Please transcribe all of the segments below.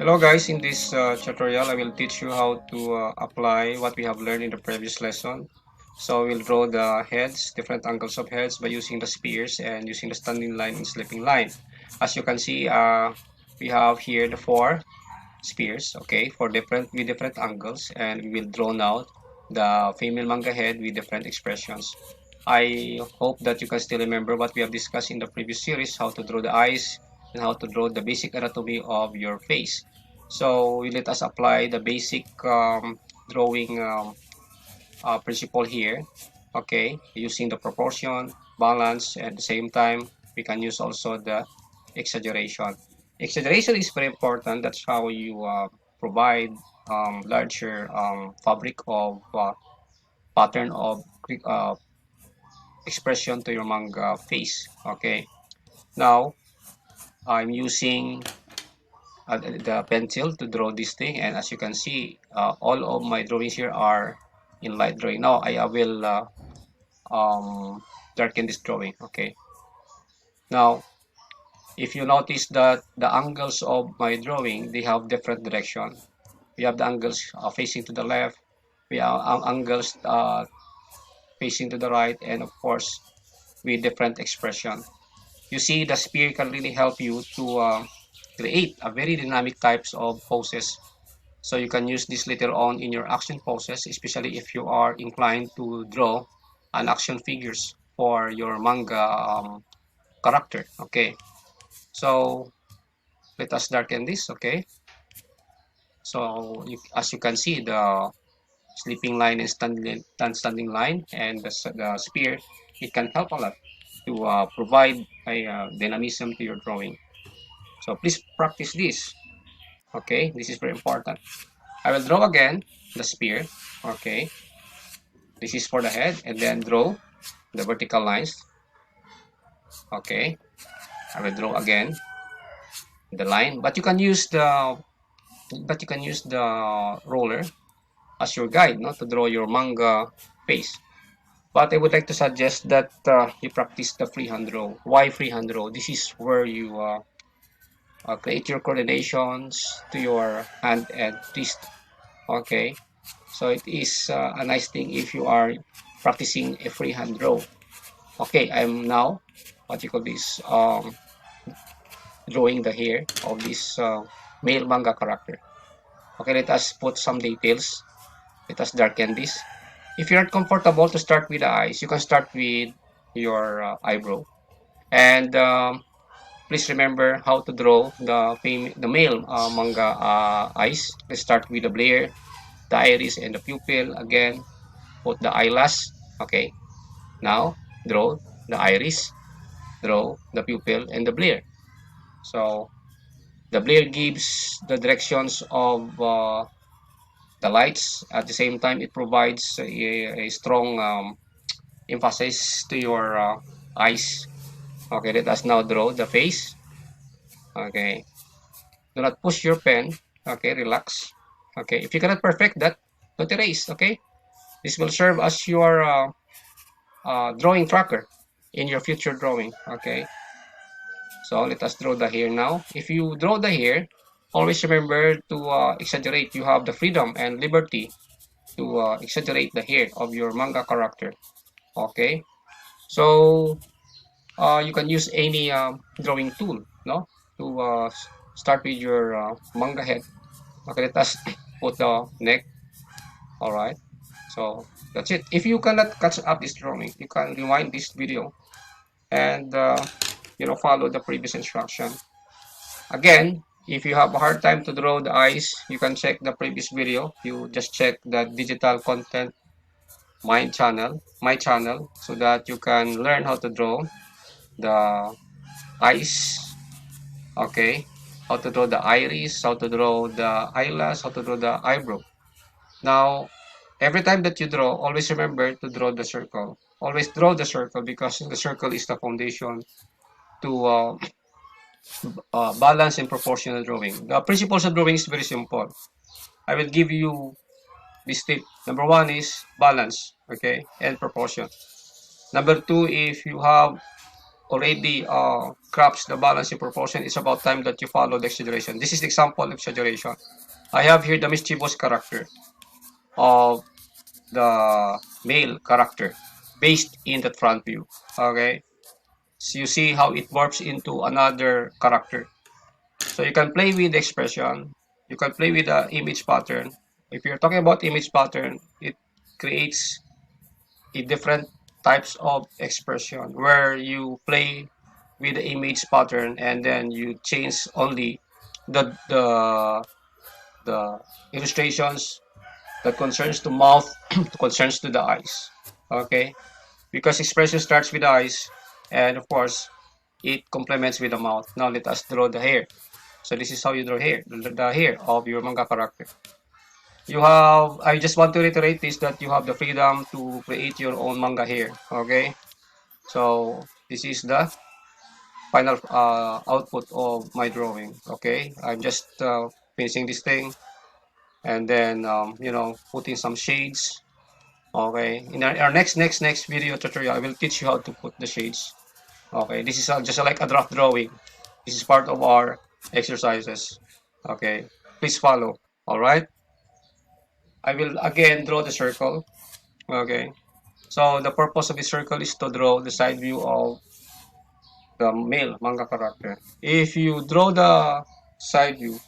Hello guys, in this tutorial I will teach you how to apply what we have learned in the previous lesson. So we'll draw the heads, different angles of heads by using the spears and using the standing line and sleeping line. As you can see, we have here the four spears, okay, for different angles, and we will draw now the female manga head with different expressions. I hope that you can still remember what we have discussed in the previous series, how to draw the eyes and how to draw the basic anatomy of your face. So let us apply the basic drawing principle here, okay, using the proportion, balance, and at the same time we can use also the exaggeration. Exaggeration is very important. That's how you provide larger fabric of pattern of expression to your manga face. Okay, now I'm using the pencil to draw this thing, and as you can see, all of my drawings here are in light drawing. Now I will um, darken this drawing. Okay, now if you notice that the angles of my drawing, they have different direction. We have the angles facing to the left, we have angles facing to the right, and of course with different expression. You see, the spear can really help you to create a very dynamic types of poses. So you can use this later on in your action poses, especially if you are inclined to draw an action figures for your manga character. Okay, so let us darken this. Okay, so as you can see, the sleeping line and standing line and the spear, it can help a lot to provide a dynamism to your drawing. So please practice this. Okay, this is very important. I will draw again the spear. Okay, this is for the head, and then draw the vertical lines. Okay, I will draw again the line, but you can use the roller as your guide, not to draw your manga face. But I would like to suggest that you practice the freehand draw. Why freehand draw? This is where you create your coordinations to your hand and twist. Okay, so it is a nice thing if you are practicing a freehand draw. Okay, I'm now what you call this drawing the hair of this male manga character. Okay, let us put some details. Let us darken this. If you're not comfortable to start with the eyes, you can start with your eyebrow. And please remember how to draw the male manga eyes. Let's start with the Blair, the iris, and the pupil. Again, put the eyelash. Okay, now draw the iris, draw the pupil, and the Blair. So the Blair gives the directions of the lights. At the same time, it provides a strong emphasis to your eyes. Okay, let us now draw the face. Okay, do not push your pen. Okay, relax. Okay, if you cannot perfect that, don't erase. Okay, this will serve as your drawing tracker in your future drawing. Okay, so let us draw the hair now. If you draw the hair, always remember to exaggerate. You have the freedom and liberty to exaggerate the hair of your manga character. Okay, so you can use any drawing tool, no, to start with your manga head. Okay, let us put the neck. All right, so that's it. If you cannot catch up this drawing, you can rewind this video and follow the previous instruction. Again, if you have a hard time to draw the eyes, you can check the previous video. You just check the digital content my channel, so that you can learn how to draw the eyes. Okay, how to draw the iris, how to draw the eyelash, how to draw the eyebrow. Now, every time that you draw, always remember to draw the circle. Always draw the circle, because the circle is the foundation to balance and proportional drawing. The principles of drawing is very simple. I will give you this tip. Number one is balance, okay, and proportion. Number two, if you have already crops the balance in proportion, it's about time that you follow the exaggeration. This is the example of exaggeration. I have here the mischievous character of the male character based in that front view. Okay, so you see how it morphs into another character. So you can play with the expression, you can play with the image pattern. If you're talking about image pattern, it creates a different types of expression where you play with the image pattern and then you change only the illustrations that concerns to mouth to concerns to the eyes. Okay, because expression starts with the eyes, and of course it complements with the mouth. Now let us draw the hair. So this is how you draw hair, the hair of your manga character. You have, I just want to reiterate this, that you have the freedom to create your own manga hair. Okay, so this is the final output of my drawing. Okay, I'm just finishing this thing and then putting some shades. Okay, in our next video tutorial, I will teach you how to put the shades. Okay, this is just like a draft drawing. This is part of our exercises. Okay, please follow. All right, I will again draw the circle. Okay, so the purpose of the circle is to draw the side view of the male manga character. If you draw the side view,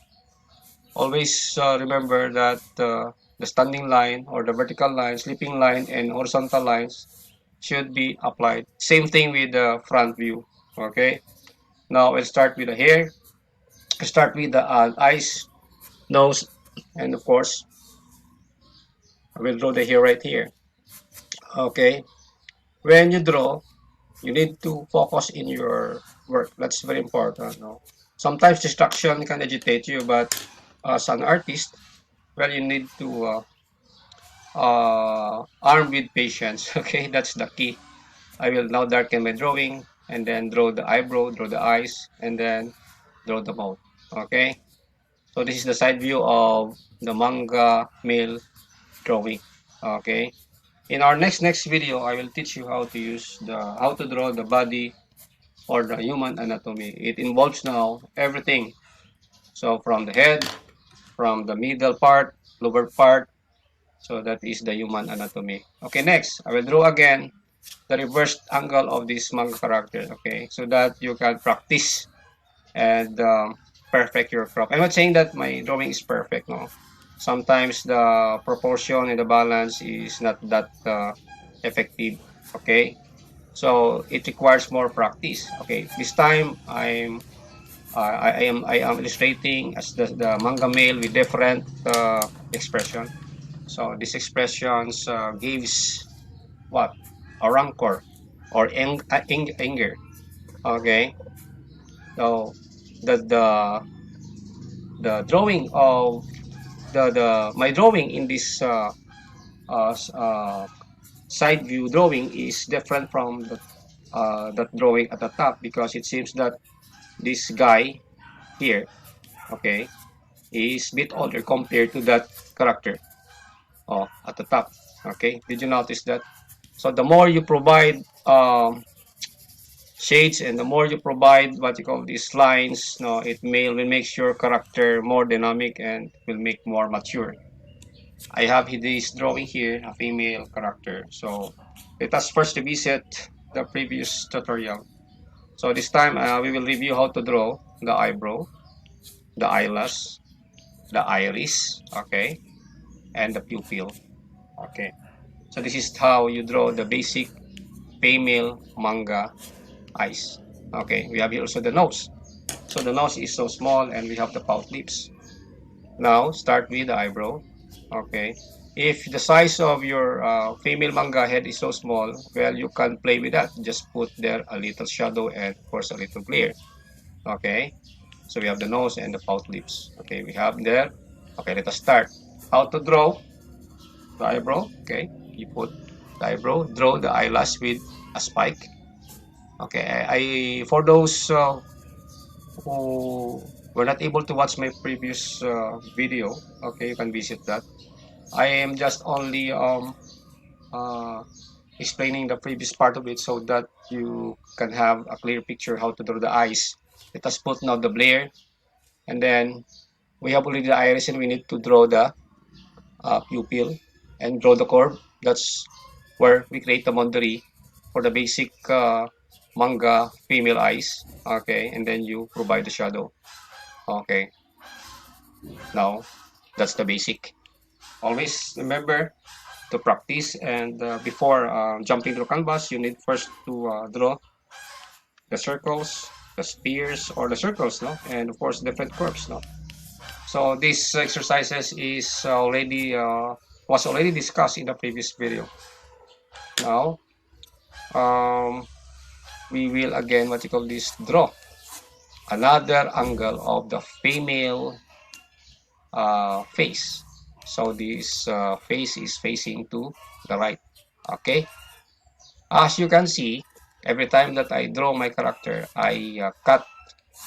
always remember that the standing line or the vertical line, sleeping line, and horizontal lines should be applied. Same thing with the front view. Okay, now I'll start with the hair. I'll start with the eyes, nose, and of course, I will draw the hair right here. Okay, when you draw, you need to focus in your work. That's very important. No? Sometimes distraction can agitate you, but as an artist, well, you need to arm with patience. Okay, that's the key. I will now darken my drawing and then draw the eyebrow, draw the eyes, and then draw the mouth. Okay, so this is the side view of the manga male drawing. Okay, in our next video, I will teach you how to draw the body or the human anatomy. It involves now everything. So from the head, from the middle part, lower part. So that is the human anatomy. Okay, next, I will draw again the reversed angle of this manga character. Okay, so that you can practice and perfect your crop. I'm not saying that my drawing is perfect. No, sometimes the proportion and the balance is not that effective. Okay, so it requires more practice. Okay, this time I am illustrating as the manga male with different expression. So these expressions gives what a rancor or anger. Okay, so the the drawing of the my drawing in this uh, uh, side view drawing is different from the that drawing at the top, because it seems that this guy here, okay, is a bit older compared to that character at the top. Okay, did you notice that? So the more you provide shades and the more you provide what you call these lines, no, will make your character more dynamic and will make more mature. I have this drawing here, a female character. So let us first revisit the previous tutorial. So this time we will review how to draw the eyebrow, the eyelash, the iris, okay, and the pupil. Okay, so this is how you draw the basic female manga eyes. Okay, we have here also the nose. So the nose is so small and we have the pout lips. Now start with the eyebrow. Okay, if the size of your female manga head is so small, well, you can play with that. Just put there a little shadow and of course a little glare. Okay, so we have the nose and the pout lips. Okay, we have there. Okay, let us start. How to draw the eyebrow? Okay, you put the eyebrow, draw the eyelash with a spike. Okay, I for those who were not able to watch my previous video, okay, you can visit that. I am just only uh, explaining the previous part of it so that you can have a clear picture how to draw the eyes. Let us put now the Blair, and then we have already the iris, and we need to draw the pupil and draw the curve. That's where we create the boundary for the basic manga female eyes. Okay, and then you provide the shadow. Okay, now that's the basic. Always remember to practice, and before jumping to canvas, you need first to draw the circles, the spheres, or the circles, no, and of course different curves, no. So these exercises is already was already discussed in the previous video. Now we will again what you call this draw another angle of the female face. So this face is facing to the right. Okay. As you can see, every time that I draw my character, I cut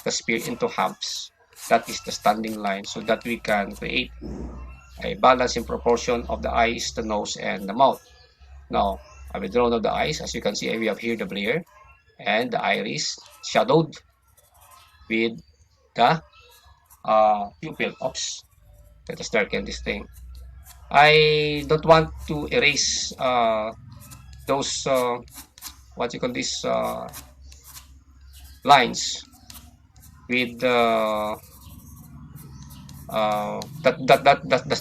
the spear into halves. That is the standing line so that we can create a balance in proportion of the eyes, the nose, and the mouth. Now, I will draw now the eyes. As you can see, we have here the Blair and the iris shadowed with the pupil. Oops, let us darken this thing. I don't want to erase those what you call this lines with that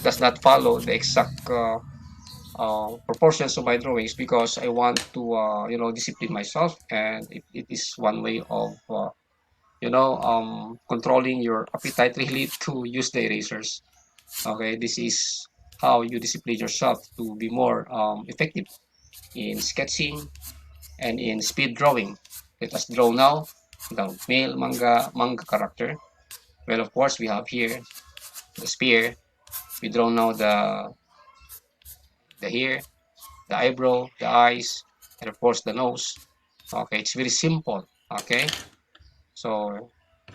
does not follow the exact proportions of my drawings because I want to discipline myself, and it is one way of controlling your appetite really to use the erasers. Okay, this is how you discipline yourself to be more effective in sketching and in speed drawing. Let us draw now the male manga character. Well, of course, we have here the spear. We draw now the hair, the eyebrow, the eyes, and of course the nose. Okay, it's very simple. Okay, so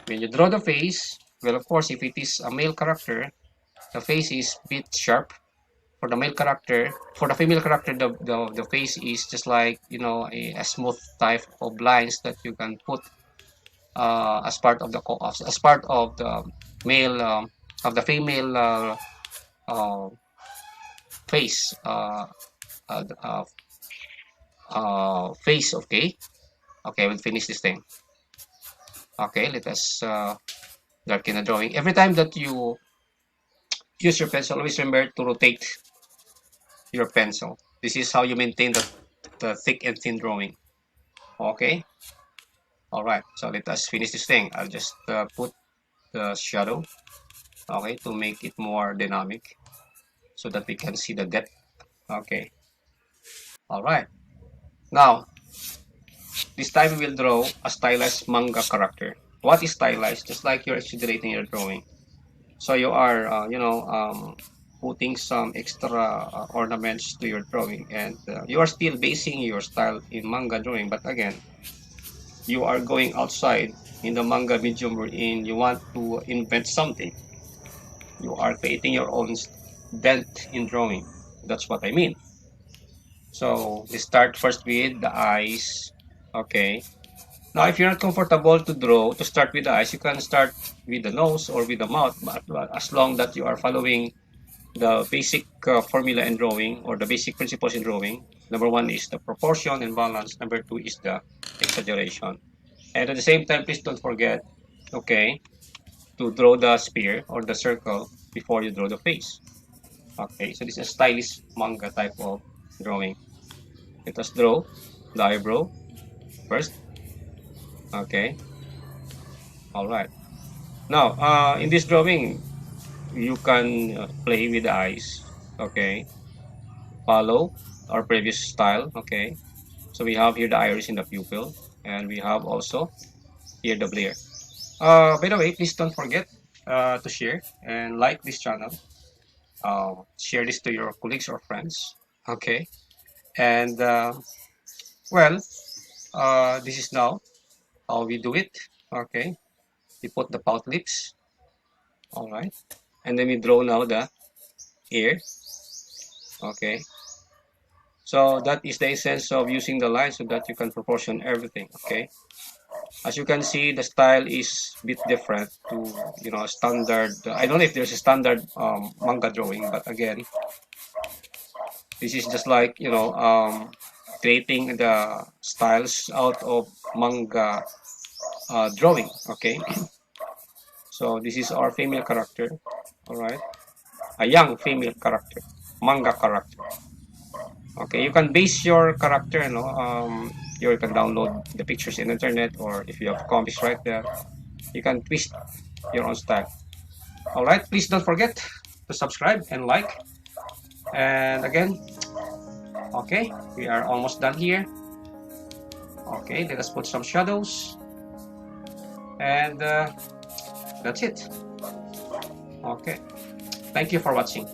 when you draw the face, well, of course, if it is a male character, the face is a bit sharp. For the male character, for the female character, the face is just like a smooth type of lines that you can put as part of the male of the female uh, face uh, uh, face. Okay, okay, we'll finish this thing. Okay, let us darken the drawing. Every time that you use your pencil, always remember to rotate your pencil. This is how you maintain the thick and thin drawing. Okay, all right, so let us finish this thing. I'll just put the shadow, okay, to make it more dynamic so that we can see the depth. Okay, all right. Now, this time we will draw a stylized manga character. What is stylized? Just like you're exaggerating your drawing. So you are, putting some extra ornaments to your drawing, and you are still basing your style in manga drawing. But again, you are going outside in the manga medium wherein you want to invent something. You are creating your own dent in drawing. That's what I mean. So we start first with the eyes. Okay. Now, if you're not comfortable to draw, to start with the eyes, you can start with the nose or with the mouth, but as long that you are following the basic formula in drawing or the basic principles in drawing. Number one is the proportion and balance. Number two is the exaggeration. And at the same time, please don't forget, okay, to draw the spear or the circle before you draw the face. Okay, so this is a stylish manga type of drawing. Let us draw the eyebrow first. Okay, all right. Now, in this drawing, you can play with the eyes. Okay, follow our previous style. Okay, so we have here the iris in the pupil, and we have also here the Blair. By the way, please don't forget to share and like this channel. Share this to your colleagues or friends. Okay, and well, this is now how we do it. Okay, we put the pout lips. All right, and then we draw now the ear. Okay, So that is the essence of using the line so that you can proportion everything. Okay. As you can see, the style is a bit different to, standard. I don't know if there's a standard manga drawing, but again, this is just like, creating the styles out of manga drawing. Okay. So this is our female character. All right. A young female character, manga character. Okay. You can base your character, you can download the pictures in internet, or if you have comics right there, you can twist your own style. All right. Please don't forget to subscribe and like. And again, okay, we are almost done here. Okay, let us put some shadows. And that's it. Okay. Thank you for watching.